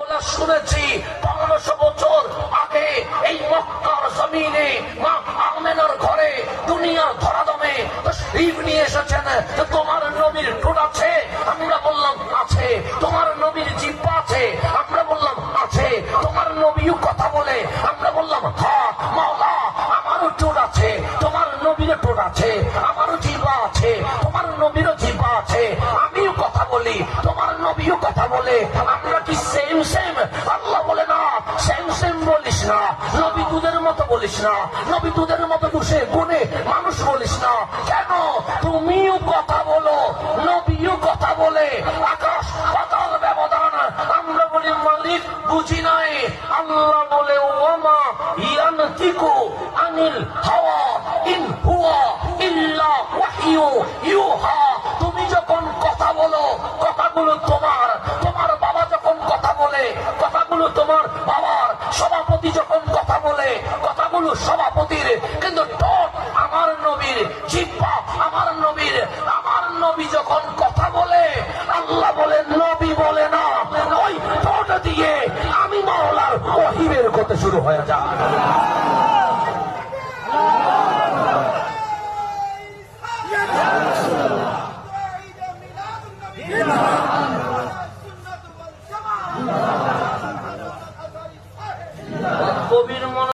শুনেছি 1500 বছর আগে এই মক্কার জমিনে মা আমেনার ঘরে দুনিয়ার ধরাধামে তাশরীফ নিয়ে এসেছেন। তোমার নবীর ঠোঁট আছে? আমরা বললাম আছে। তোমার নবীর জিহ্বা আছে? আমরা বললাম আছে। তোমার নবীও কথা বলে? আমরা বললাম হ্যাঁ মাওলা আমারও ঠোঁট আছে, তোমার নবীর ঠোঁট আছে, আমারও জিহ্বা আছে, তোমার নবীরও জিহ্বা আছে, আমিও কথা বলি, তোমার নবীও কথা বলে। আমরা কি সেম সেম? আল্লাহ বলে না, সেম সেম বলিস না, নবী দুধের মতো বলিস না, নবী দুধের মতো দুষে গুণে মানুষ বলিস না। কেন? তুমিও কথা বলো, নবীও কথা বলে, আকাশ পাতাল ব্যবধান। আমরা বলি মালিক বুঝি নাই। আল্লাহ বলে ওমা ইয়ানতিকু আনিল হাওয়া ইন হুয়া ইল্লা ওয়াহয়ু ইউহা। তুমি যখন কথা বলো কথাগুলো তোমার, তোমার বাবা যখন কথা বলে কথাগুলো তোমার বাবার, সভাপতি যখন কথা বলে কথাগুলো সভাপতির, কিন্তু ঠোঁট আমার নবীর, জিহ্বা আমার নবীর। আমার নবী যখন কথা বলে আল্লাহ বলে নবী বলে না, ওই ঠোঁট দিয়ে আমি মাওলার ওহী বের করতে শুরু হয়ে যায়।